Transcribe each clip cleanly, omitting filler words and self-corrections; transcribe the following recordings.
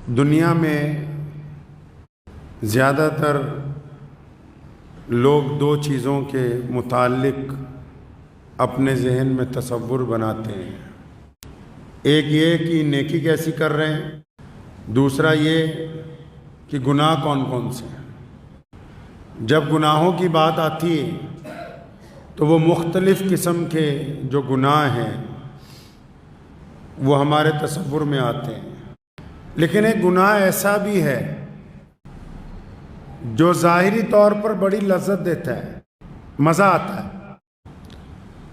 دنیا میں زیادہ تر لوگ دو چیزوں کے متعلق اپنے ذہن میں تصور بناتے ہیں۔ ایک یہ کہ نیکی کیسی کر رہے ہیں، دوسرا یہ کہ گناہ کون کون سے ہیں۔ جب گناہوں کی بات آتی ہے تو وہ مختلف قسم کے جو گناہ ہیں وہ ہمارے تصور میں آتے ہیں، لیکن ایک گناہ ایسا بھی ہے جو ظاہری طور پر بڑی لذت دیتا ہے، مزہ آتا ہے،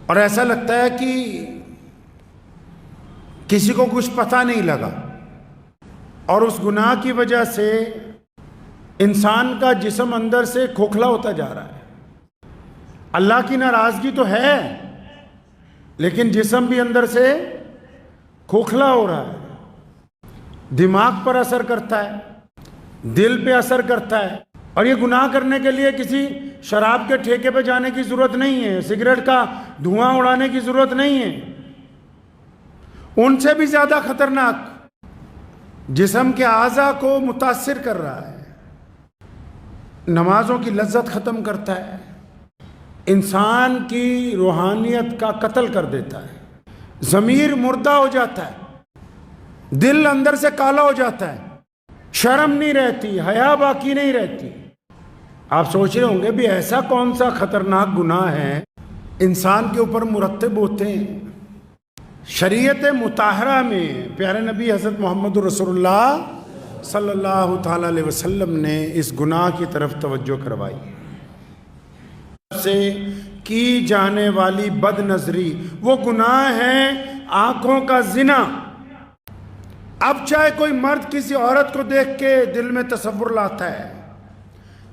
اور ایسا لگتا ہے کہ کسی کو کچھ پتہ نہیں لگا، اور اس گناہ کی وجہ سے انسان کا جسم اندر سے کھوکھلا ہوتا جا رہا ہے۔ اللہ کی ناراضگی تو ہے لیکن جسم بھی اندر سے کھوکھلا ہو رہا ہے، دماغ پر اثر کرتا ہے، دل پہ اثر کرتا ہے۔ اور یہ گناہ کرنے کے لیے کسی شراب کے ٹھیکے پہ جانے کی ضرورت نہیں ہے، سگریٹ کا دھواں اڑانے کی ضرورت نہیں ہے۔ ان سے بھی زیادہ خطرناک جسم کے اعضاء کو متاثر کر رہا ہے، نمازوں کی لذت ختم کرتا ہے، انسان کی روحانیت کا قتل کر دیتا ہے، ضمیر مردہ ہو جاتا ہے، دل اندر سے کالا ہو جاتا ہے، شرم نہیں رہتی، حیا باقی نہیں رہتی۔ آپ سوچ رہے ہوں گے بھی ایسا کون سا خطرناک گناہ ہے انسان کے اوپر مرتب ہوتے ہیں؟ شریعت مطہرہ میں پیارے نبی حضرت محمد رسول اللہ صلی اللہ تعالیٰ علیہ وسلم نے اس گناہ کی طرف توجہ کروائی سے کی جانے والی بد نظری۔ وہ گناہ ہے آنکھوں کا زنا۔ اب چاہے کوئی مرد کسی عورت کو دیکھ کے دل میں تصور لاتا ہے،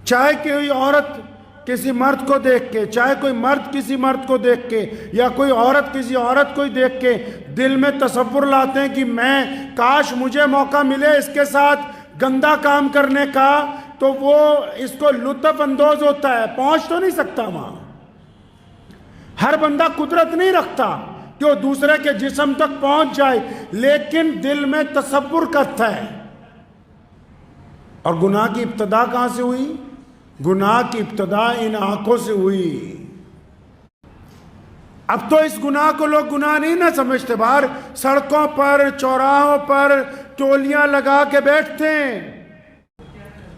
چاہے کوئی عورت کسی مرد کو دیکھ کے، چاہے کوئی مرد کسی مرد کو دیکھ کے، یا کوئی عورت کسی عورت کو دیکھ کے دل میں تصور لاتے ہیں کہ میں کاش مجھے موقع ملے اس کے ساتھ گندا کام کرنے کا، تو وہ اس کو لطف اندوز ہوتا ہے، پہنچ تو نہیں سکتا وہاں۔ ہر بندہ قدرت نہیں رکھتا کہ وہ دوسرے کے جسم تک پہنچ جائے، لیکن دل میں تصور کرتا ہے۔ اور گناہ کی ابتدا کہاں سے ہوئی؟ گناہ کی ابتدا ان آنکھوں سے ہوئی۔ اب تو اس گناہ کو لوگ گناہ نہیں نہ سمجھتے، باہر سڑکوں پر چوراہوں پر ٹولیاں لگا کے بیٹھتے ہیں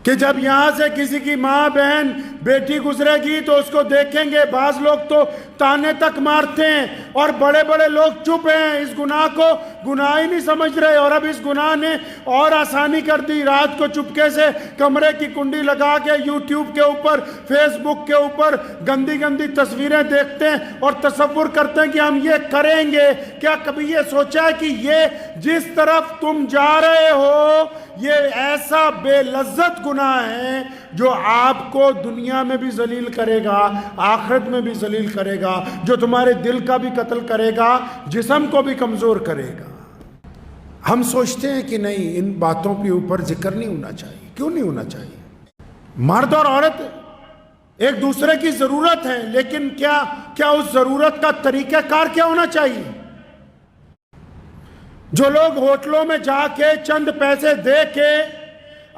کہ جب یہاں سے کسی کی ماں بہن بیٹی گزرے گی تو اس کو دیکھیں گے۔ بعض لوگ تو تانے تک مارتے ہیں، اور بڑے بڑے لوگ چپ ہیں، اس گناہ کو گناہ ہی نہیں سمجھ رہے۔ اور اب اس گناہ نے اور آسانی کر دی، رات کو چپکے سے کمرے کی کنڈی لگا کے یوٹیوب کے اوپر، فیس بک کے اوپر گندی گندی تصویریں دیکھتے ہیں اور تصور کرتے ہیں کہ ہم یہ کریں گے۔ کیا کبھی یہ سوچا ہے کہ یہ جس طرف تم جا رہے ہو یہ ایسا بے لذت گناہ ہے جو آپ کو دنیا میں بھی ذلیل کرے گا، آخرت میں بھی ذلیل کرے گا، جو تمہارے دل کا بھی قتل کرے گا، جسم کو بھی کمزور کرے گا۔ ہم سوچتے ہیں کہ نہیں، ان باتوں کے اوپر ذکر نہیں ہونا چاہیے۔ کیوں نہیں ہونا چاہیے؟ مرد اور عورت ایک دوسرے کی ضرورت ہے، لیکن کیا اس ضرورت کا طریقہ کار کیا ہونا چاہیے؟ جو لوگ ہوٹلوں میں جا کے چند پیسے دے کے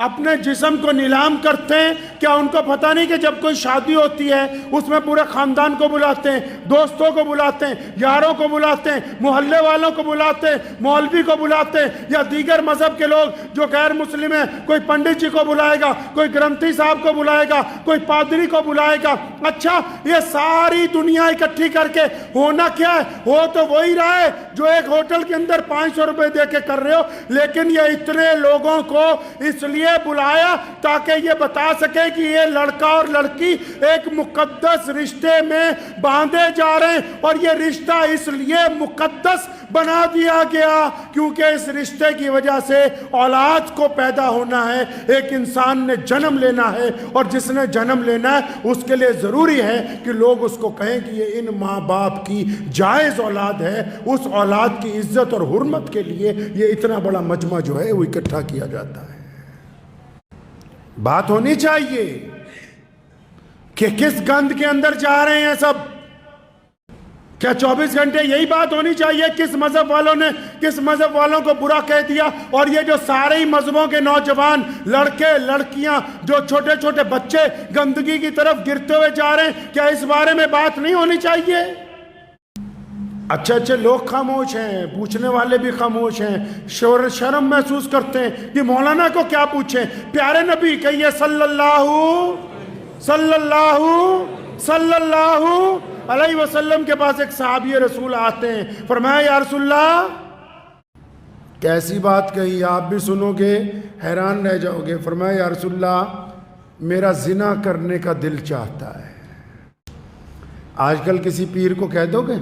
اپنے جسم کو نیلام کرتے ہیں، کیا ان کو پتہ نہیں کہ جب کوئی شادی ہوتی ہے اس میں پورے خاندان کو بلاتے ہیں، دوستوں کو بلاتے ہیں، یاروں کو بلاتے ہیں، محلے والوں کو بلاتے ہیں، مولوی کو بلاتے ہیں، یا دیگر مذہب کے لوگ جو غیر مسلم ہیں، کوئی پنڈت جی کو بلائے گا، کوئی گرنتھی صاحب کو بلائے گا، کوئی پادری کو بلائے گا۔ اچھا، یہ ساری دنیا اکٹھی کر کے ہونا کیا ہے؟ ہو تو وہی رہا ہے جو ایک ہوٹل کے اندر 500 روپے دے کے کر رہے ہو، لیکن یہ اتنے لوگوں کو اس لیے بلایا تاکہ یہ بتا سکے کہ یہ لڑکا اور لڑکی ایک مقدس رشتے میں باندھے جا رہے ہیں، اور یہ رشتہ اس لیے مقدس بنا دیا گیا کیونکہ اس رشتے کی وجہ سے اولاد کو پیدا ہونا ہے۔ ایک انسان نے جنم لینا ہے، اور جس نے جنم لینا ہے اس کے لیے ضروری ہے کہ لوگ اس کو کہیں کہ یہ ان ماں باپ کی جائز اولاد ہے۔ اس اولاد کی عزت اور حرمت کے لیے یہ اتنا بڑا مجمع جو ہے وہ اکٹھا کیا جاتا ہے۔ بات ہونی چاہیے کہ کس گند کے اندر جا رہے ہیں سب، کیا 24 گھنٹے یہی بات ہونی چاہیے کس مذہب والوں نے کس مذہب والوں کو برا کہہ دیا؟ اور یہ جو سارے ہی مذہبوں کے نوجوان لڑکے لڑکیاں جو چھوٹے چھوٹے بچے گندگی کی طرف گرتے ہوئے جا رہے ہیں، کیا اس بارے میں بات نہیں ہونی چاہیے؟ اچھے اچھے لوگ خاموش ہیں، پوچھنے والے بھی خاموش ہیں، شرم محسوس کرتے ہیں کہ مولانا کو کیا پوچھیں۔ پیارے نبی کہیے صلی اللہ علیہ وسلم کے پاس ایک صحابی رسول آتے ہیں، فرمایا یا رسول اللہ، کیسی بات کہی، آپ بھی سنو گے حیران رہ جاؤ گے۔ فرمایا یا رسول اللہ، میرا زنا کرنے کا دل چاہتا ہے۔ آج کل کسی پیر کو کہہ دو گے؟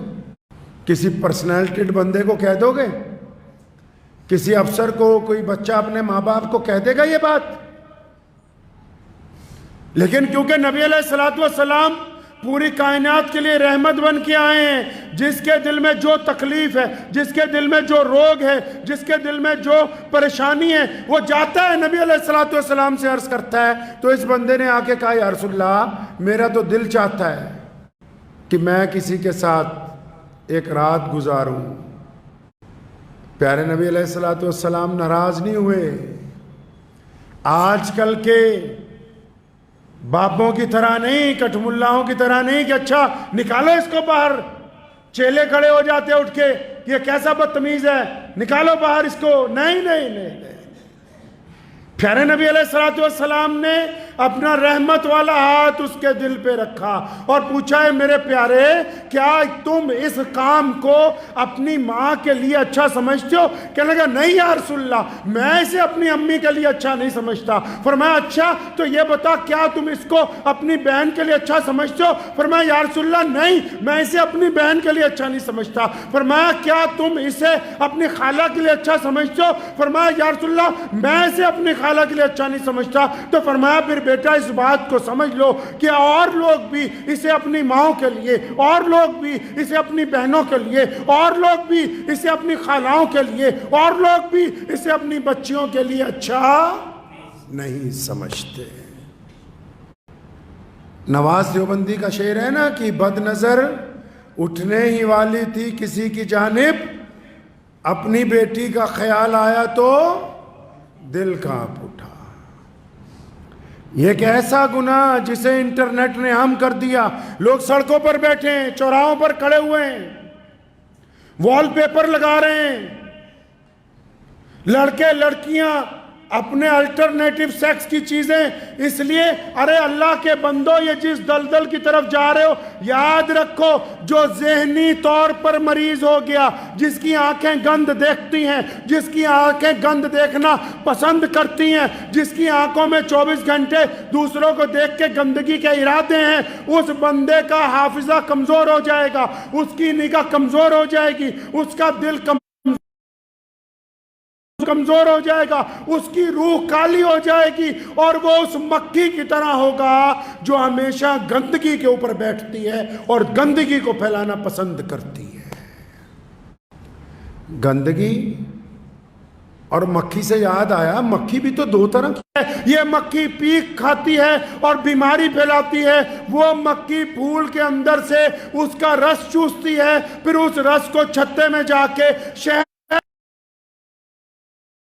کسی پرسنالٹیڈ بندے کو کہہ دو گے؟ کسی افسر کو، کوئی بچہ اپنے ماں باپ کو کہہ دے گا یہ بات؟ لیکن کیونکہ نبی علیہ الصلوۃ والسلام پوری کائنات کے لیے رحمت بن کے آئے ہیں، جس کے دل میں جو تکلیف ہے، جس کے دل میں جو روگ ہے، جس کے دل میں جو پریشانی ہے، وہ جاتا ہے نبی علیہ الصلوۃ والسلام سے عرض کرتا ہے۔ تو اس بندے نے آ کے کہا یا رسول اللہ، میرا تو دل چاہتا ہے کہ میں کسی کے ساتھ ایک رات گزاروں۔ پیارے نبی علیہ الصلوۃ والسلام ناراض نہیں ہوئے۔ آج کل کے باپوں کی طرح نہیں، کٹھ ملاؤں کی طرح نہیں کہ اچھا نکالو اس کو باہر، چیلے کھڑے ہو جاتے اٹھ کے، یہ کیسا بدتمیز ہے، نکالو باہر اس کو۔ نہیں، پیارے نبی علیہ الصلوۃ والسلام نے اپنا رحمت والا ہاتھ اس کے دل پہ رکھا اور پوچھا ہے میرے پیارے، کیا تم اس کام کو اپنی ماں کے لیے اچھا سمجھتے ہو؟ کہنے لگا نہیں یا رسول اللہ، میں اسے اپنی امی کے لیے اچھا نہیں سمجھتا۔ فرمایا اچھا تو یہ بتا، کیا تم اس کو اپنی بہن کے لیے اچھا سمجھتے ہو؟ فرمایا یا رسول اللہ نہیں، میں اسے اپنی بہن کے لیے اچھا نہیں سمجھتا۔ فرمایا کیا تم اسے اپنی خالہ کے لیے اچھا سمجھتے ہو؟ فرمایا یا رسول اللہ، میں اسے اپنی خالہ کے لیے اچھا نہیں سمجھتا۔ تو فرمایا پھر بیٹا اس بات کو سمجھ لو کہ اور لوگ بھی اسے اپنی ماؤں کے لیے، اور لوگ بھی اسے اپنی بہنوں کے لیے، اور لوگ بھی اسے اپنی خالوں کے لیے، اور لوگ بھی اسے اپنی بچیوں کے لیے اچھا نہیں سمجھتے۔ نواز دیوبندی کا شعر ہے نا کہ بد نظر اٹھنے ہی والی تھی کسی کی جانب، اپنی بیٹی کا خیال آیا تو دل کانپ اٹھا۔ یہ ایک ایسا گناہ جسے انٹرنیٹ نے عام کر دیا۔ لوگ سڑکوں پر بیٹھے ہیں، چوراہوں پر کھڑے ہوئے ہیں، وال پیپر لگا رہے ہیں، لڑکے لڑکیاں اپنے الٹرنیٹو سیکس کی چیزیں، اس لیے ارے اللہ کے بندو یہ جس دلدل کی طرف جا رہے ہو یاد رکھو، جو ذہنی طور پر مریض ہو گیا، جس کی آنکھیں گند دیکھتی ہیں، جس کی آنکھیں گند دیکھنا پسند کرتی ہیں، جس کی آنکھوں میں 24 گھنٹے دوسروں کو دیکھ کے گندگی کے ارادے ہیں، اس بندے کا حافظہ کمزور ہو جائے گا، اس کی نگاہ کمزور ہو جائے گی، اس کا دل کمزور ہو جائے گا، اس کی روح کالی ہو جائے گی، اور وہ اس مکھی کی طرح ہوگا جو ہمیشہ گندگی کے اوپر بیٹھتی ہے اور گندگی کو پھیلانا پسند کرتی ہے۔ گندگی اور مکھی سے یاد آیا، مکھی بھی تو دو طرح کی ہے۔ یہ مکھی پیک کھاتی ہے اور بیماری پھیلاتی ہے، وہ مکھی پھول کے اندر سے اس کا رس چوستی ہے، پھر اس رس کو چھتے میں جا کے شہد۔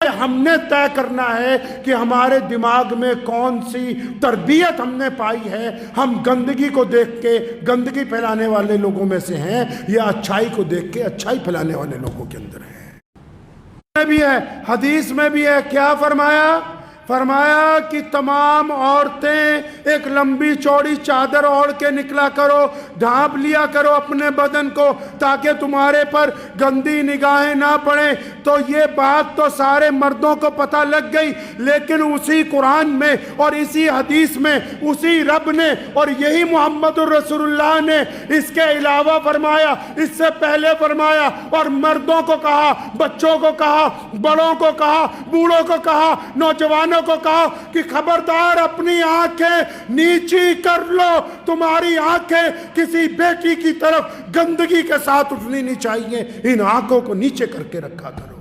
ہم نے طے کرنا ہے کہ ہمارے دماغ میں کون سی تربیت ہم نے پائی ہے۔ ہم گندگی کو دیکھ کے گندگی پھیلانے والے لوگوں میں سے ہیں یا اچھائی کو دیکھ کے اچھائی پھیلانے والے لوگوں کے اندر ہیں؟ بھی ہے، حدیث میں بھی ہے، کیا فرمایا؟ فرمایا کہ تمام عورتیں ایک لمبی چوڑی چادر اوڑھ کے نکلا کرو، ڈھانپ لیا کرو اپنے بدن کو تاکہ تمہارے پر گندی نگاہیں نہ پڑیں۔ تو یہ بات تو سارے مردوں کو پتہ لگ گئی، لیکن اسی قرآن میں اور اسی حدیث میں اسی رب نے اور یہی محمد الرسول اللہ نے اس کے علاوہ فرمایا، اس سے پہلے فرمایا، اور مردوں کو کہا، بچوں کو کہا، بڑوں کو کہا، بوڑھوں کو کہا، نوجوانوں کو کہا کہ خبردار اپنی آنکھیں نیچی کر لو، تمہاری آنکھیں کسی بیٹی کی طرف گندگی کے ساتھ اٹھنی نہیں چاہیے، ان آنکھوں کو نیچے کر کے رکھا کرو۔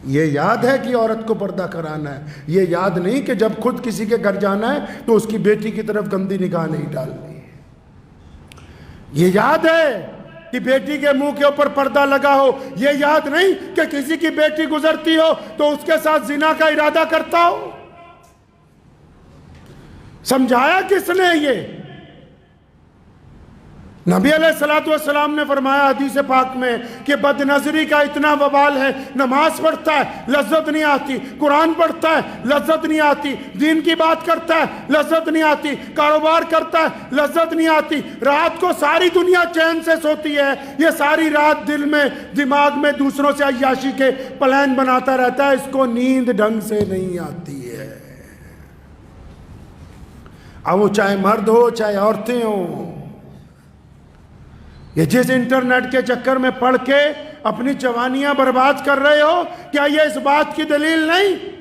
یہ یاد ہے کہ عورت کو پردہ کرانا ہے، یہ یاد نہیں کہ جب خود کسی کے گھر جانا ہے تو اس کی بیٹی کی طرف گندی نگاہ نہیں ڈالنی۔ یہ یاد ہے کہ بیٹی کے منہ کے اوپر پردہ لگا ہو، یہ یاد نہیں کہ کسی کی بیٹی گزرتی ہو تو اس کے ساتھ زنا کا ارادہ کرتا ہو؟ سمجھایا کس نے یہ؟ نبی علیہ السلام نے فرمایا حدیث پاک میں کہ بد نظری کا اتنا وبال ہے، نماز پڑھتا ہے لذت نہیں آتی، قرآن پڑھتا ہے لذت نہیں آتی، دین کی بات کرتا ہے لذت نہیں آتی، کاروبار کرتا ہے لذت نہیں آتی، رات کو ساری دنیا چین سے سوتی ہے، یہ ساری رات دل میں دماغ میں دوسروں سے عیاشی کے پلان بناتا رہتا ہے، اس کو نیند ڈھنگ سے نہیں آتی ہے۔ اب وہ چاہے مرد ہو چاہے عورتیں ہوں، یہ جس انٹرنیٹ کے چکر میں پڑھ کے اپنی جوانیاں برباد کر رہے ہو، کیا یہ اس بات کی دلیل نہیں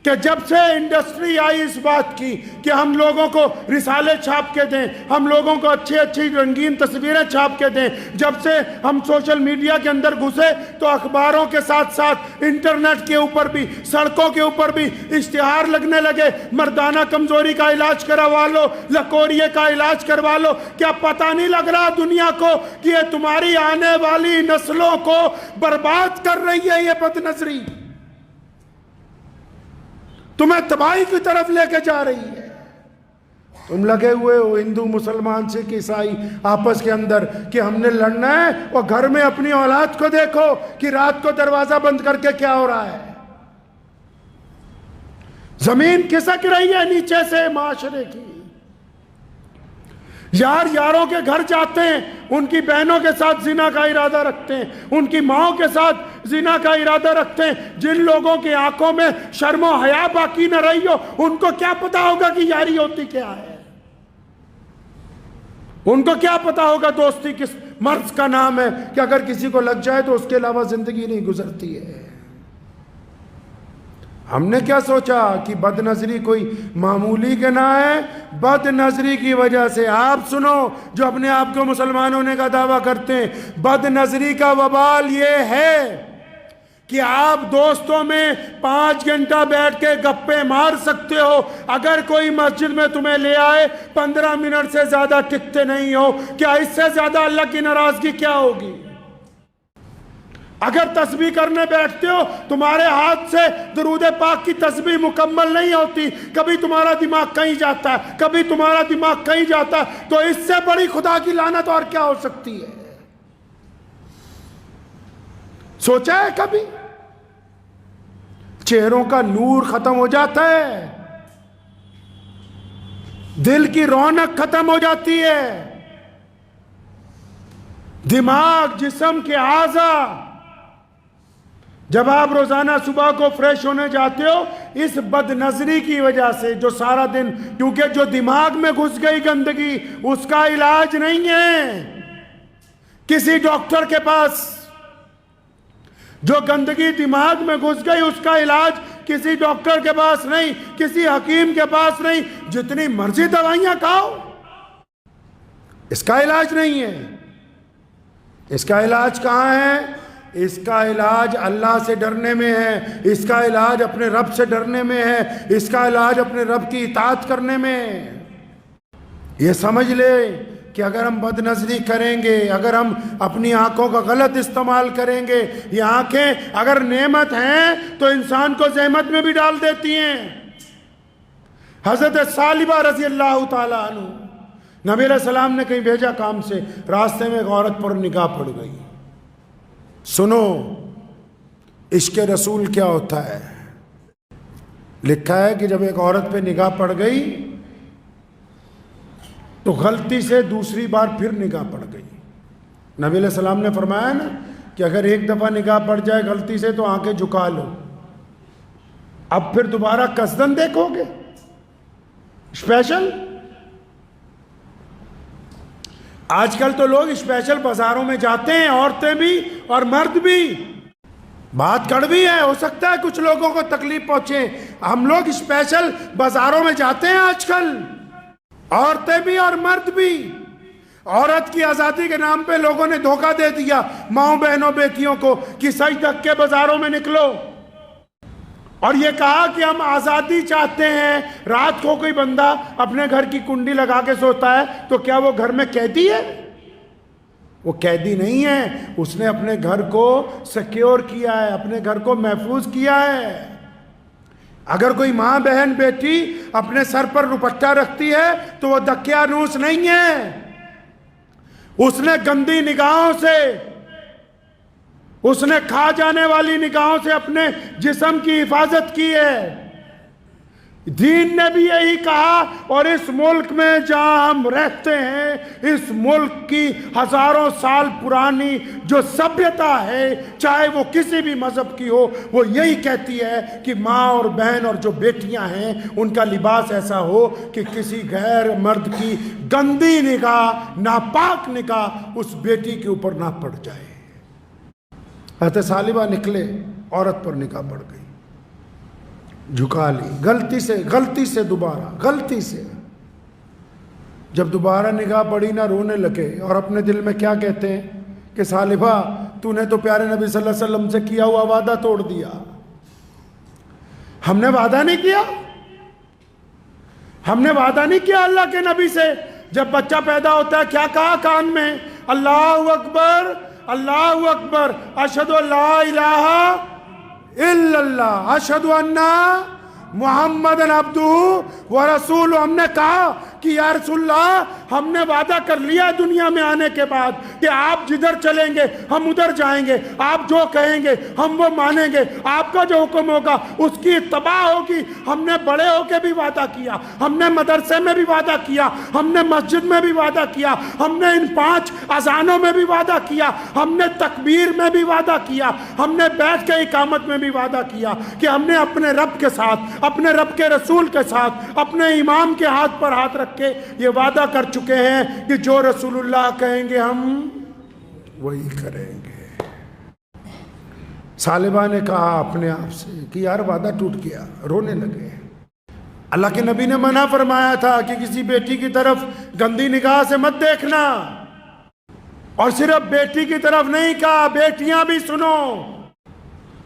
کہ جب سے انڈسٹری آئی اس بات کی کہ ہم لوگوں کو رسالے چھاپ کے دیں، ہم لوگوں کو اچھی رنگین تصویریں چھاپ کے دیں، جب سے ہم سوشل میڈیا کے اندر گھسے تو اخباروں کے ساتھ ساتھ انٹرنیٹ کے اوپر بھی، سڑکوں کے اوپر بھی اشتہار لگنے لگے، مردانہ کمزوری کا علاج کروا لو، لکوریے کا علاج کروا لو۔ کیا پتہ نہیں لگ رہا دنیا کو کہ یہ تمہاری آنے والی نسلوں کو برباد کر رہی ہے؟ یہ بد نظری تمہیں تباہی کی طرف لے کے جا رہی ہے۔ تم لگے ہوئے ہو ہندو مسلمان سکھ عیسائی آپس کے اندر کہ ہم نے لڑنا ہے، اور گھر میں اپنی اولاد کو دیکھو کہ رات کو دروازہ بند کر کے کیا ہو رہا ہے۔ زمین کھسک رہی ہے نیچے سے معاشرے کی۔ یار یاروں کے گھر جاتے ہیں، ان کی بہنوں کے ساتھ زنا کا ارادہ رکھتے ہیں، ان کی ماؤں کے ساتھ زنا کا ارادہ رکھتے ہیں۔ جن لوگوں کی آنکھوں میں شرم و حیا باقی نہ رہی ہو، ان کو کیا پتا ہوگا کہ یاری ہوتی کیا ہے؟ ان کو کیا پتا ہوگا دوستی کس مرض کا نام ہے کہ اگر کسی کو لگ جائے تو اس کے علاوہ زندگی نہیں گزرتی ہے۔ ہم نے کیا سوچا کہ بد نظری کوئی معمولی گناہ ہے؟ بد نظری کی وجہ سے، آپ سنو جو اپنے آپ کو مسلمان ہونے کا دعویٰ کرتے ہیں، بد نظری کا وبال یہ ہے کہ آپ دوستوں میں 5 گھنٹہ بیٹھ کے گپے مار سکتے ہو، اگر کوئی مسجد میں تمہیں لے آئے 15 منٹ سے زیادہ ٹکتے نہیں ہو۔ کیا اس سے زیادہ اللہ کی ناراضگی کیا ہوگی؟ اگر تسبیح کرنے بیٹھتے ہو، تمہارے ہاتھ سے درود پاک کی تسبیح مکمل نہیں ہوتی، کبھی تمہارا دماغ کہیں جاتا ہے، کبھی تمہارا دماغ کہیں جاتا ہے، تو اس سے بڑی خدا کی لعنت اور کیا ہو سکتی ہے؟ سوچا ہے کبھی؟ چہروں کا نور ختم ہو جاتا ہے، دل کی رونق ختم ہو جاتی ہے، دماغ، جسم کے اعضاء۔ جب آپ روزانہ صبح کو فریش ہونے جاتے ہو، اس بد نظری کی وجہ سے جو سارا دن، کیونکہ جو دماغ میں گھس گئی گندگی، اس کا علاج نہیں ہے کسی ڈاکٹر کے پاس۔ جو گندگی دماغ میں گھس گئی، اس کا علاج کسی ڈاکٹر کے پاس نہیں، کسی حکیم کے پاس نہیں، جتنی مرضی دوائیاں کھاؤ، اس کا علاج نہیں ہے۔ اس کا علاج کہاں ہے؟ اس کا علاج اللہ سے ڈرنے میں ہے، اس کا علاج اپنے رب سے ڈرنے میں ہے، اس کا علاج اپنے رب کی اطاعت کرنے میں ہے۔ یہ سمجھ لے کہ اگر ہم بد نظری کریں گے، اگر ہم اپنی آنکھوں کا غلط استعمال کریں گے، یہ آنکھیں اگر نعمت ہیں تو انسان کو زحمت میں بھی ڈال دیتی ہیں۔ حضرت ثعلبہ رضی اللہ تعالیٰ عنہ، نبی علیہ السلام نے کہیں بھیجا کام سے، راستے میں ایک عورت پر نگاہ پڑ گئی۔ سنو عشق رسول کیا ہوتا ہے۔ لکھا ہے کہ جب ایک عورت پہ نگاہ پڑ گئی تو غلطی سے دوسری بار پھر نگاہ پڑ گئی۔ نبی علیہ السلام نے فرمایا نا کہ اگر ایک دفعہ نگاہ پڑ جائے غلطی سے تو آنکھیں جھکا لو، اب پھر دوبارہ قصدن دیکھو گے اسپیشل۔ آج کل تو لوگ اسپیشل بازاروں میں جاتے ہیں، عورتیں بھی اور مرد بھی۔ بات کڑوی ہے، ہو سکتا ہے کچھ لوگوں کو تکلیف پہنچے، ہم لوگ اسپیشل بازاروں میں جاتے ہیں آج کل، عورتیں بھی اور مرد بھی۔ عورت کی آزادی کے نام پہ لوگوں نے دھوکہ دے دیا ماؤں بہنوں بیٹیوں کو کہ سج دھک کے بازاروں میں نکلو، اور یہ کہا کہ ہم آزادی چاہتے ہیں۔ رات کو کوئی بندہ اپنے گھر کی کنڈی لگا کے سوتا ہے تو کیا وہ گھر میں قیدی ہے؟ وہ قیدی نہیں ہے، اس نے اپنے گھر کو سیکیور کیا ہے، اپنے گھر کو محفوظ کیا ہے۔ اگر کوئی ماں بہن بیٹی اپنے سر پر دوپٹہ رکھتی ہے تو وہ دقیانوس نہیں ہے، اس نے گندی نگاہوں سے، اس نے کھا جانے والی نگاہوں سے اپنے جسم کی حفاظت کی ہے۔ دین نے بھی یہی کہا، اور اس ملک میں جہاں ہم رہتے ہیں، اس ملک کی ہزاروں سال پرانی جو سبھیتا ہے، چاہے وہ کسی بھی مذہب کی ہو، وہ یہی کہتی ہے کہ ماں اور بہن اور جو بیٹیاں ہیں ان کا لباس ایسا ہو کہ کسی غیر مرد کی گندی نگاہ، ناپاک نگاہ اس بیٹی کے اوپر نہ پڑ جائے۔ حضرت ثعلبہ نکلے، عورت پر نگاہ پڑ گئی، جھکا لی، غلطی سے دوبارہ، غلطی سے جب دوبارہ نگاہ پڑی نہ، رونے لگے، اور اپنے دل میں کیا کہتے ہیں کہ ثعلبہ تو نے تو پیارے نبی صلی اللہ علیہ وسلم سے کیا ہوا وعدہ توڑ دیا۔ ہم نے وعدہ نہیں کیا، ہم نے وعدہ نہیں کیا اللہ کے نبی سے۔ جب بچہ پیدا ہوتا ہے کیا کہا کان میں؟ اللہ اکبر، اللہ اکبر، اشہد ان لا الہ الا اللہ، اشہد ان محمد عبدہ ورسولہ۔ ہم نے کہا کہ یا رسول اللہ، ہم نے وعدہ کر لیا دنیا میں آنے کے بعد کہ آپ جدھر چلیں گے ہم ادھر جائیں گے، آپ جو کہیں گے ہم وہ مانیں گے، آپ کا جو حکم ہوگا اس کی اتباع ہوگی۔ ہم نے بڑے ہو کے بھی وعدہ کیا، ہم نے مدرسے میں بھی وعدہ کیا، ہم نے مسجد میں بھی وعدہ کیا، ہم نے ان 5 اذانوں میں بھی وعدہ کیا، ہم نے تکبیر میں بھی وعدہ کیا، ہم نے بیٹھ کے اقامت میں بھی وعدہ کیا کہ ہم نے اپنے رب کے ساتھ، اپنے رب کے رسول کے ساتھ، اپنے امام کے ہاتھ پر ہاتھ رکھ کے یہ وعدہ کر چکے ہیں کہ جو رسول اللہ کہیں گے ہم وہی کریں گے۔ ثعلبہ نے کہا اپنے آپ سے کہ یار وعدہ ٹوٹ گیا، رونے لگے۔ اللہ کے نبی نے منع فرمایا تھا کہ کسی بیٹی کی طرف گندی نگاہ سے مت دیکھنا، اور صرف بیٹی کی طرف نہیں کہا، بیٹیاں بھی سنو۔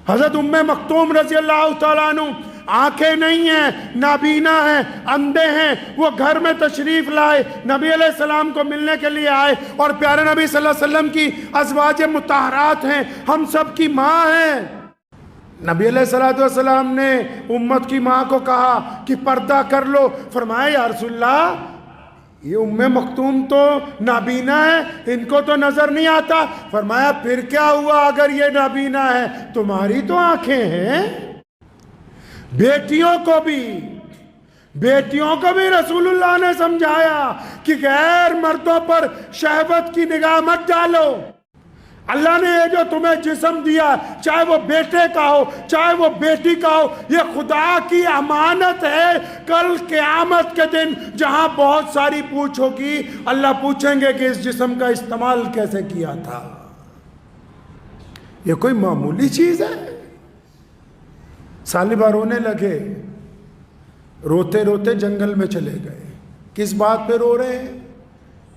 حضرت ام مکتوم رضی اللہ تعالیٰ عنہ آنکھیں نہیں ہیں، نابینا ہیں، اندھے ہیں، وہ گھر میں تشریف لائے، نبی علیہ السلام کو ملنے کے لیے آئے، اور پیارے نبی صلی اللہ علیہ وسلم کی ازواج مطہرات ہیں، ہم سب کی ماں ہیں۔ نبی علیہ السلام نے امت کی ماں کو کہا کہ پردہ کر لو۔ فرمایا یا رسول اللہ، یہ ام مکتوم تو نابینا ہے، ان کو تو نظر نہیں آتا۔ فرمایا پھر کیا ہوا اگر یہ نابینا ہے، تمہاری تو آنکھیں ہیں۔ بیٹیوں کو بھی رسول اللہ نے سمجھایا کہ غیر مردوں پر شہوت کی نگاہ مت ڈالو۔ اللہ نے یہ جو تمہیں جسم دیا، چاہے وہ بیٹے کا ہو چاہے وہ بیٹی کا ہو، یہ خدا کی امانت ہے۔ کل قیامت کے دن جہاں بہت ساری پوچھ ہوگی، اللہ پوچھیں گے کہ اس جسم کا استعمال کیسے کیا تھا۔ یہ کوئی معمولی چیز ہے؟ ثعلبہ رونے لگے، روتے روتے جنگل میں چلے گئے۔ کس بات پہ رو رہے ہیں؟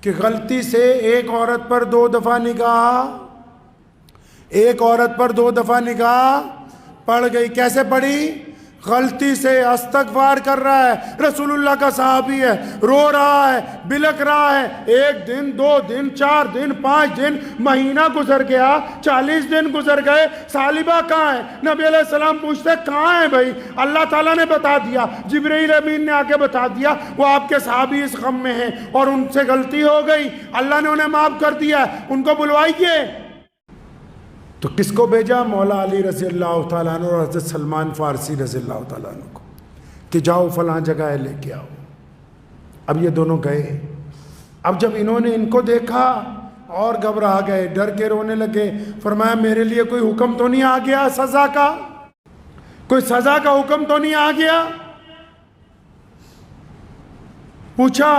کہ غلطی سے ایک عورت پر 2 دفعہ نگاہ پڑ گئی۔ کیسے پڑی؟ غلطی سے، استغفار کر رہا ہے، رسول اللہ کا صحابی ہے، رو رہا ہے، بلک رہا ہے۔ 1 دن 2 دن 4 دن 5 دن، مہینہ گزر گیا، 40 دن گزر گئے، ثعلبہ کہاں ہے؟ نبی علیہ السلام پوچھتے کہاں ہے بھائی؟ اللہ تعالیٰ نے بتا دیا، جبرائیل امین نے آ کے بتا دیا، وہ آپ کے صحابی اس غم میں ہیں اور ان سے غلطی ہو گئی، اللہ نے انہیں معاف کر دیا، ان کو بلوائیے۔ تو کس کو بھیجا؟ مولا علی رضی اللہ تعالیٰ عنہ اور حضرت سلمان فارسی رضی اللہ تعالیٰ عنہ کو، کہ جاؤ فلاں جگہ ہے، لے کے آؤ۔ اب یہ دونوں گئے۔ اب جب انہوں نے ان کو دیکھا اور گھبرا گئے، ڈر کے رونے لگے۔ فرمایا میرے لیے کوئی حکم تو نہیں آ گیا سزا کا؟ کوئی سزا کا حکم تو نہیں آ گیا؟ پوچھا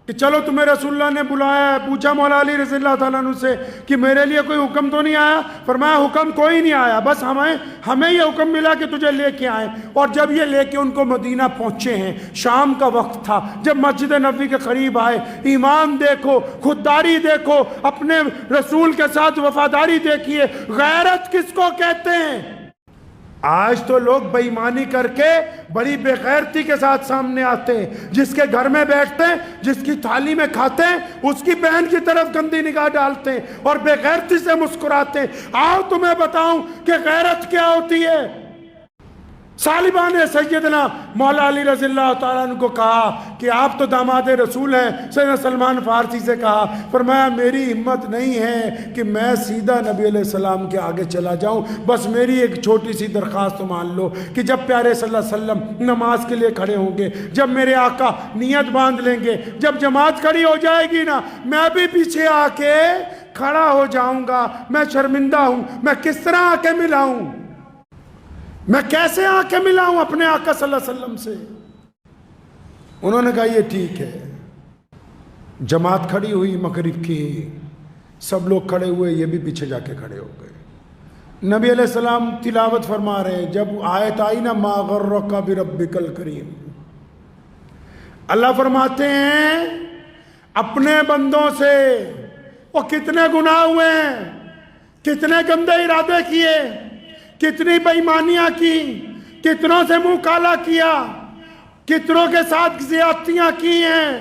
کہ چلو تمہیں رسول اللہ نے بلایا ہے۔ پوچھا مولا علی رضی اللہ تعالیٰ عنہ سے کہ میرے لیے کوئی حکم تو نہیں آیا؟ فرمایا حکم کوئی نہیں آیا، بس ہمیں یہ حکم ملا کہ تجھے لے کے آئیں۔ اور جب یہ لے کے ان کو مدینہ پہنچے ہیں، شام کا وقت تھا، جب مسجد نبوی کے قریب آئے، ایمان دیکھو، خودداری دیکھو، اپنے رسول کے ساتھ وفاداری دیکھیے۔ غیرت کس کو کہتے ہیں؟ آج تو لوگ بے ایمانی کر کے بڑی بے غیرتی کے ساتھ سامنے آتے ہیں، جس کے گھر میں بیٹھتے ہیں، جس کی تھالی میں کھاتے ہیں، اس کی بہن کی طرف گندی نگاہ ڈالتے ہیں اور بے غیرتی سے مسکراتے ہیں۔ آؤ تمہیں بتاؤں کہ غیرت کیا ہوتی ہے۔ ثعلبہ نے سیدنا مولا علی رضی اللہ تعالیٰ عنہ کو کہا کہ آپ تو داماد رسول ہیں۔ سیدنا سلمان فارسی سے کہا، فرمایا میری ہمت نہیں ہے کہ میں سیدھا نبی علیہ السلام کے آگے چلا جاؤں، بس میری ایک چھوٹی سی درخواست مان لو کہ جب پیارے صلی اللہ علیہ وسلم نماز کے لیے کھڑے ہوں گے، جب میرے آقا نیت باندھ لیں گے، جب جماعت کھڑی ہو جائے گی نا، میں بھی پیچھے آ کے کھڑا ہو جاؤں گا۔ میں شرمندہ ہوں، میں کس طرح آ کے ملاؤں، میں کیسے آ کے ملا ہوں اپنے آقا صلی اللہ علیہ وسلم سے۔ انہوں نے کہا یہ ٹھیک ہے۔ جماعت کھڑی ہوئی مغرب کی، سب لوگ کھڑے ہوئے، یہ بھی پیچھے جا کے کھڑے ہو گئے۔ نبی علیہ السلام تلاوت فرما رہے ہیں، جب آیت آئی نا ما غرک بربک الکریم، اللہ فرماتے ہیں اپنے بندوں سے وہ کتنے گناہ ہوئے ہیں، کتنے گندے ارادے کیے، کتنی بے ایمانیاں کی، کتنوں سے منہ کالا کیا، کتنوں کے ساتھ زیادتیاں کی ہیں۔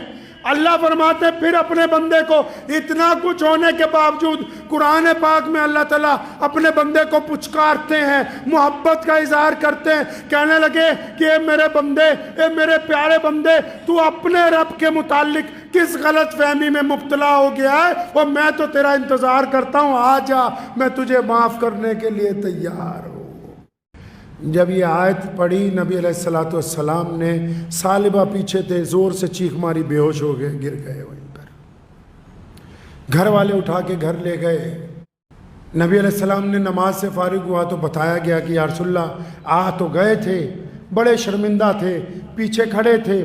اللہ فرماتے ہیں پھر اپنے بندے کو اتنا کچھ ہونے کے باوجود قرآن پاک میں اللہ تعالیٰ اپنے بندے کو پچکارتے ہیں، محبت کا اظہار کرتے ہیں، کہنے لگے کہ اے میرے بندے، اے میرے پیارے بندے، تو اپنے رب کے متعلق کس غلط فہمی میں مبتلا ہو گیا ہے، اور میں تو تیرا انتظار کرتا ہوں، آ جا، میں تجھے معاف کرنے کے لیے تیار ہوں۔ جب یہ آیت پڑھی نبی علیہ السلام نے، ثعلبہ پیچھے تھے، زور سے چیخ ماری، بے ہوش ہو گئے، گر گئے وہیں پر۔ گھر والے اٹھا کے گھر لے گئے۔ نبی علیہ السلام نے نماز سے فارغ ہوا تو بتایا گیا کہ یا رسول اللہ آ تو گئے تھے، بڑے شرمندہ تھے، پیچھے کھڑے تھے،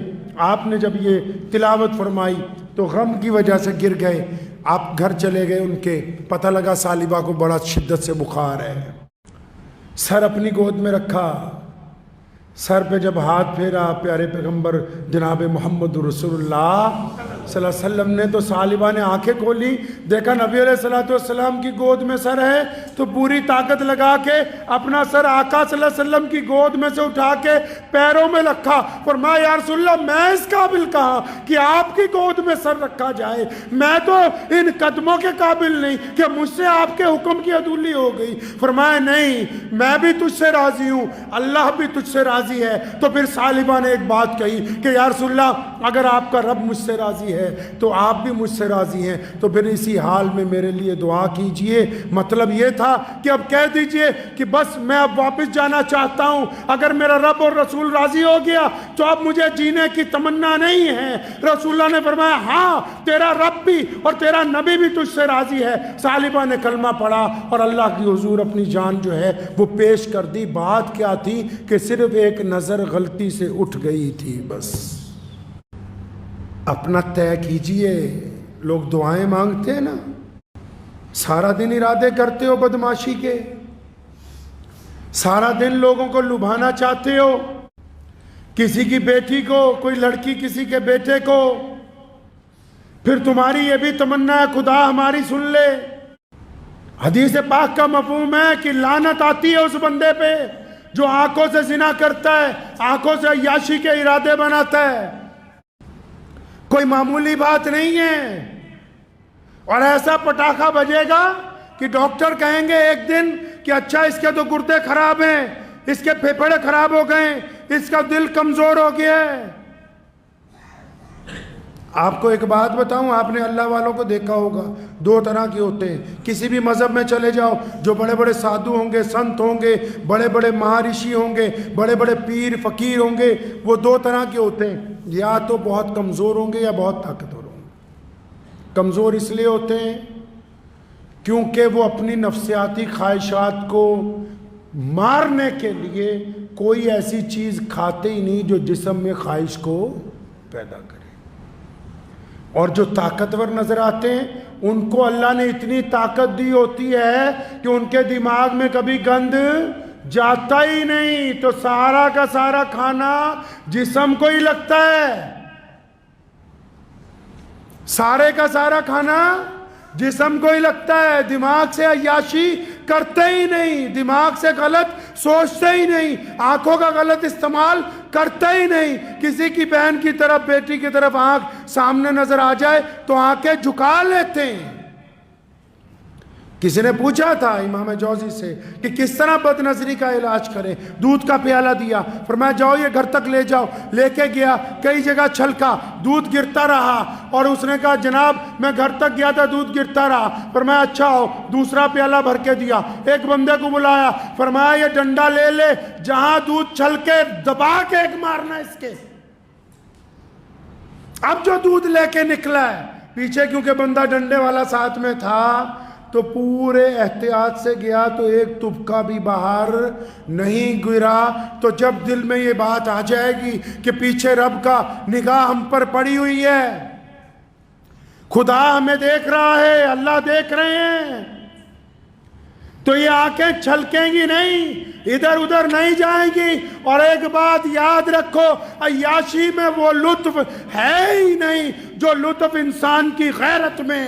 آپ نے جب یہ تلاوت فرمائی تو غم کی وجہ سے گر گئے۔ آپ گھر چلے گئے ان کے، پتہ لگا ثعلبہ کو بڑا شدت سے بخار ہے۔ سر اپنی گود میں رکھا، سر پہ جب ہاتھ پھیرا، پیارے پیغمبر جناب محمد رسول اللہ صلی اللہ علیہ وسلم نے تو ثعلبہ نے آنکھیں کھولی، دیکھا نبی علیہ السلام کی گود میں سر ہے، تو پوری طاقت لگا کے اپنا سر آقا صلی اللہ علیہ وسلم کی گود میں سے اٹھا کے پیروں میں رکھا، فرمایا یا رسول اللہ میں اس قابل کہاں کہ آپ کی گود میں سر رکھا جائے، میں تو ان قدموں کے قابل نہیں کہ مجھ سے آپ کے حکم کی عدولی ہو گئی۔ فرمایا نہیں، میں بھی تجھ سے راضی ہوں، اللہ بھی تجھ سے راضی ہے۔ تو پھر ثعلبہ نے ایک بات کہی کہ یا رسول اللہ اگر آپ کا رب مجھ سے راضی ہے تو آپ بھی مجھ سے راضی ہیں، تو پھر اسی حال میں میرے لیے دعا کیجئے۔ مطلب یہ تھا کہ اب کہہ دیجئے کہ بس میں اب واپس جانا چاہتا ہوں، اگر میرا رب اور رسول راضی ہو گیا تو اب مجھے جینے کی تمنا نہیں ہے۔ رسول اللہ نے فرمایا ہاں تیرا رب بھی اور تیرا نبی بھی تجھ سے راضی ہے۔ ثعلبہ نے کلمہ پڑھا اور اللہ کی حضور اپنی جان جو ہے وہ پیش کر دی۔ بات کیا تھی کہ صرف ایک نظر غلطی سے اٹھ گئی تھی، بس۔ اپنا طے کیجئے۔ لوگ دعائیں مانگتے ہیں نا، سارا دن ارادے کرتے ہو بدماشی کے، سارا دن لوگوں کو لبھانا چاہتے ہو، کسی کی بیٹی کو، کوئی لڑکی کسی کے بیٹے کو، پھر تمہاری یہ بھی تمنا ہے خدا ہماری سن لے۔ حدیث پاک کا مفہوم ہے کہ لعنت آتی ہے اس بندے پہ جو آنکھوں سے زنا کرتا ہے، آنکھوں سے عیاشی کے ارادے بناتا ہے۔ کوئی معمولی بات نہیں ہے، اور ایسا پٹاخہ بجے گا کہ ڈاکٹر کہیں گے ایک دن کہ اچھا اس کے تو گردے خراب ہیں، اس کے پھیپھڑے خراب ہو گئے، اس کا دل کمزور ہو گیا ہے۔ آپ کو ایک بات بتاؤں، آپ نے اللہ والوں کو دیکھا ہوگا، دو طرح کے ہوتے ہیں۔ کسی بھی مذہب میں چلے جاؤ، جو بڑے بڑے سادھو ہوں گے، سنت ہوں گے، بڑے بڑے مہارشی ہوں گے، بڑے بڑے پیر فقیر ہوں گے، وہ دو طرح کے ہوتے ہیں، یا تو بہت کمزور ہوں گے یا بہت طاقتور ہوں گے۔ کمزور اس لیے ہوتے ہیں کیونکہ وہ اپنی نفسیاتی خواہشات کو مارنے کے لیے کوئی ایسی چیز کھاتے ہی نہیں جو جسم میں خواہش کو پیدا کرے۔ اور جو طاقتور نظر آتے ہیں ان کو اللہ نے اتنی طاقت دی ہوتی ہے کہ ان کے دماغ میں کبھی گند جاتا ہی نہیں، تو سارا کا سارا کھانا جسم کو ہی لگتا ہے، سارے کا سارا کھانا جسم کو ہی لگتا ہے، دماغ سے عیاشی کرتے ہی نہیں، دماغ سے غلط سوچتے ہی نہیں، آنکھوں کا غلط استعمال کرتے ہی نہیں۔ کسی کی بہن کی طرف، بیٹی کی طرف آنکھ سامنے نظر آ جائے تو آنکھیں جھکا لیتے ہیں۔ کسی نے پوچھا تھا امام جوزی سے کہ کس طرح بد نظری کا علاج کریں، دودھ کا پیالہ دیا، فرمایا جاؤ یہ گھر تک لے جاؤ، لے کے گیا، کئی جگہ چھلکا، دودھ گرتا رہا، اور اس نے کہا جناب میں گھر تک گیا تھا دودھ گرتا رہا، فرمایا اچھا ہو، دوسرا پیالہ بھر کے دیا، ایک بندے کو بلایا، فرمایا یہ ڈنڈا لے لے، جہاں دودھ چھلکے دبا کے ایک مارنا اس کے۔ اب جو دودھ لے کے نکلا ہے پیچھے، کیونکہ بندہ ڈنڈے والا ساتھ میں تھا تو پورے احتیاط سے گیا تو ایک تبکا بھی باہر نہیں گرا۔ تو جب دل میں یہ بات آ جائے گی کہ پیچھے رب کا نگاہ ہم پر پڑی ہوئی ہے، خدا ہمیں دیکھ رہا ہے، اللہ دیکھ رہے ہیں، تو یہ آنکھیں چھلکیں گی نہیں، ادھر ادھر نہیں جائیں گی۔ اور ایک بات یاد رکھو، عیاشی میں وہ لطف ہے ہی نہیں جو لطف انسان کی غیرت میں،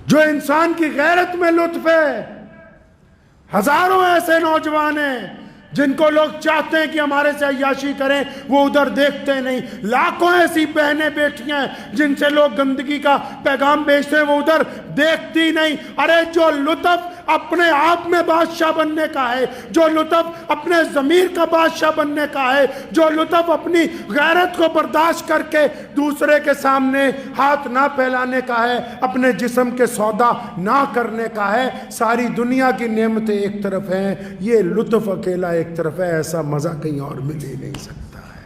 جو انسان کی غیرت میں لطف ہے۔ ہزاروں ایسے نوجوان ہیں جن کو لوگ چاہتے ہیں کہ ہمارے سے عیاشی کریں، وہ ادھر دیکھتے نہیں۔ لاکھوں ایسی بہنیں بیٹیاں ہیں جن سے لوگ گندگی کا پیغام بھیجتے ہیں، وہ ادھر دیکھتی نہیں۔ ارے جو لطف اپنے آپ میں بادشاہ بننے کا ہے، جو لطف اپنے ضمیر کا بادشاہ بننے کا ہے، جو لطف اپنی غیرت کو برداشت کر کے دوسرے کے سامنے ہاتھ نہ پھیلانے کا ہے، اپنے جسم کے سودا نہ کرنے کا ہے۔ ساری دنیا کی نعمتیں ایک طرف ہیں، یہ لطف اکیلا ایک طرف ہے، ایسا مزہ کہیں اور مل ہی نہیں سکتا ہے۔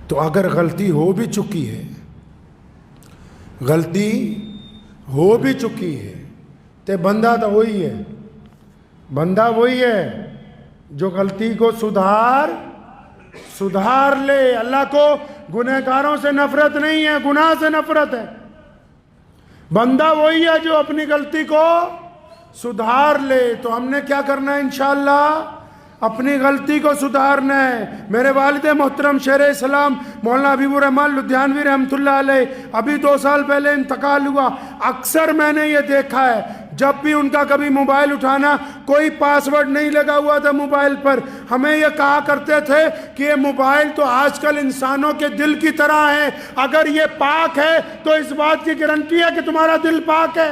تو اگر غلطی ہو بھی چکی ہے، غلطی ہو بھی چکی ہے، تو بندہ تو وہی ہے، بندہ وہی ہے جو غلطی کو سدھار لے۔ اللہ کو گنہگاروں سے نفرت نہیں ہے، گناہ سے نفرت ہے۔ بندہ وہی ہے جو اپنی غلطی کو سدھار لے۔ تو ہم نے کیا کرنا ہے انشاءاللہ؟ اپنی غلطی کو سدھارنا ہے۔ میرے والد محترم شیر اسلام مولانا حبیب الرحمن لدھیانوی رحمۃ اللہ علیہ ابھی 2 سال پہلے انتقال ہوا۔ اکثر میں نے یہ دیکھا ہے جب بھی ان کا کبھی موبائل اٹھانا، کوئی پاس ورڈ نہیں لگا ہوا تھا موبائل پر، ہمیں یہ کہا کرتے تھے کہ یہ موبائل تو آج کل انسانوں کے دل کی طرح ہے، اگر یہ پاک ہے تو اس بات کی گارنٹی ہے کہ تمہارا دل پاک ہے۔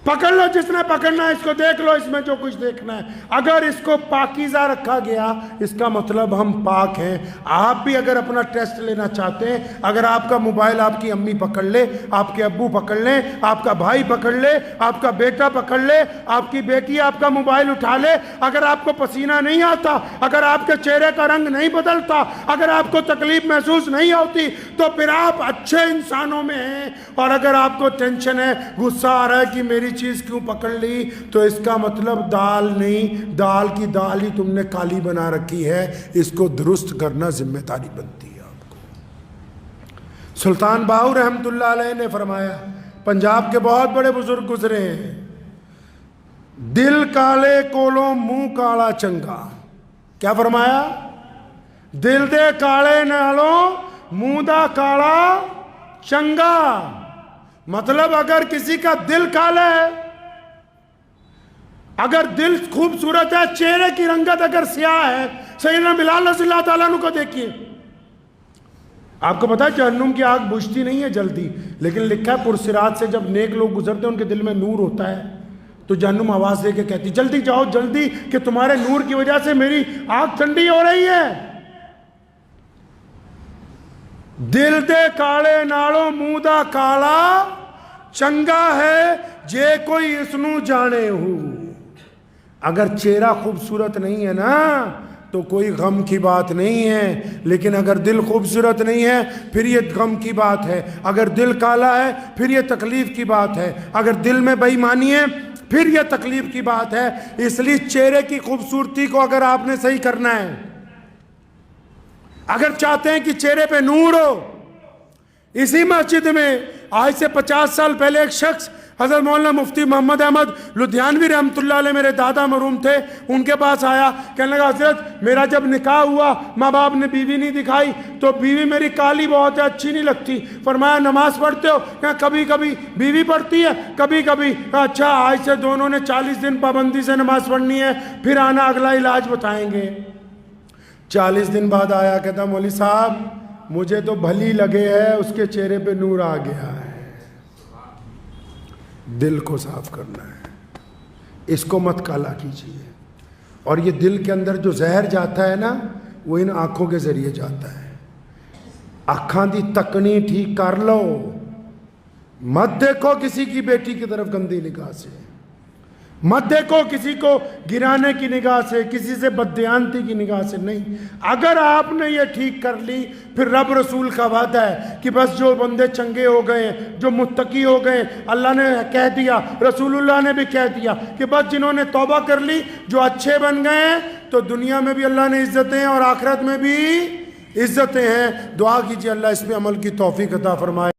پکڑ لو جس نے پکڑنا ہے، اس کو دیکھ لو، اس میں جو کچھ دیکھنا ہے۔ اگر اس کو پاکیزہ رکھا گیا، اس کا مطلب ہم پاک ہیں۔ آپ بھی اگر اپنا ٹیسٹ لینا چاہتے ہیں، اگر آپ کا موبائل آپ کی امی پکڑ لے، آپ کے ابو پکڑ لیں، آپ کا بھائی پکڑ لے، آپ کا بیٹا پکڑ لے، آپ کی بیٹی آپ کا موبائل اٹھا لے، اگر آپ کو پسینہ نہیں آتا، اگر آپ کے چہرے کا رنگ نہیں بدلتا، اگر آپ کو تکلیف محسوس نہیں ہوتی، تو پھر آپ اچھے انسانوں میں ہیں۔ اور اگر آپ کو ٹینشن ہے، غصہ آ رہا ہے کہ میری چیز کیوں پکڑ لی، تو اس کا مطلب دال نہیں، دال کی دال ہی تم نے کالی بنا رکھی ہے، اس کو درست کرنا ذمہ داری بنتی ہے آپ کو۔ سلطان باہو رحمۃ اللہ علیہ نے فرمایا، پنجاب کے بہت بڑے بزرگ گزرے ہیں، دل کالے کولوں منہ کالا چنگا۔ کیا فرمایا؟ دل دے کالے نالوں منہ دا کالا چنگا۔ مطلب اگر کسی کا دل کالا ہے، اگر دل خوبصورت ہے، چہرے کی رنگت اگر سیاہ ہے، سیدنا بلال رضی اللہ تعالیٰ عنہ کو دیکھیے، آپ کو پتا ہے جہنم کی آگ بجھتی نہیں ہے جلدی، لیکن لکھا ہے پرصراط سے جب نیک لوگ گزرتے ہیں ان کے دل میں نور ہوتا ہے، تو جہنم آواز دے کے کہتی جلدی جاؤ جلدی، کہ تمہارے نور کی وجہ سے میری آگ ٹھنڈی ہو رہی ہے۔ دل دے کالے نالوں منہ دا کالا چنگا ہے، جے کوئی اس نو جانے ہو۔ اگر چہرہ خوبصورت نہیں ہے نا تو کوئی غم کی بات نہیں ہے، لیکن اگر دل خوبصورت نہیں ہے پھر یہ غم کی بات ہے، اگر دل کالا ہے پھر یہ تکلیف کی بات ہے، اگر دل میں بے ایمانی ہے پھر یہ تکلیف کی بات ہے۔ اس لیے چہرے کی خوبصورتی کو اگر آپ نے صحیح کرنا ہے، اگر چاہتے ہیں کہ چہرے پہ نور ہو، اسی مسجد میں آج سے 50 سال پہلے ایک شخص حضرت مولانا مفتی محمد احمد لدھیانوی رحمۃ اللہ علیہ میرے دادا مرحوم تھے، ان کے پاس آیا، کہنے لگا حضرت میرا جب نکاح ہوا ماں باپ نے بیوی نہیں دکھائی تو بیوی میری کالی بہت ہے، اچھی نہیں لگتی۔ فرمایا نماز پڑھتے ہو؟ کہا کبھی کبھی۔ بیوی پڑھتی ہے؟ کبھی کبھی۔ کہا اچھا آج سے دونوں نے 40 دن پابندی سے نماز پڑھنی ہے، پھر آنا اگلا علاج بتائیں گے۔ 40 دن بعد آیا، کہتا مولوی صاحب مجھے تو بھلی لگے ہے، اس کے چہرے پہ نور آ گیا ہے۔ دل کو صاف کرنا ہے، اس کو مت کالا کیجیے۔ اور یہ دل کے اندر جو زہر جاتا ہے نا، وہ ان آنکھوں کے ذریعے جاتا ہے۔ آنکھاں دی تکنی ٹھیک کر لو، مت دیکھو کسی کی بیٹی کی طرف گندی نگاہ سے، مت دیکھو کسی کو گرانے کی نگاہ سے، کسی سے بددیانتی کی نگاہ سے نہیں۔ اگر آپ نے یہ ٹھیک کر لی، پھر رب رسول کا وعدہ ہے کہ بس جو بندے چنگے ہو گئے ہیں، جو متقی ہو گئے، اللہ نے کہہ دیا، رسول اللہ نے بھی کہہ دیا کہ بس جنہوں نے توبہ کر لی، جو اچھے بن گئے ہیں، تو دنیا میں بھی اللہ نے عزتیں اور آخرت میں بھی عزتیں ہیں۔ دعا کیجیے اللہ اس پہ عمل کی توفیق عطا فرمائے۔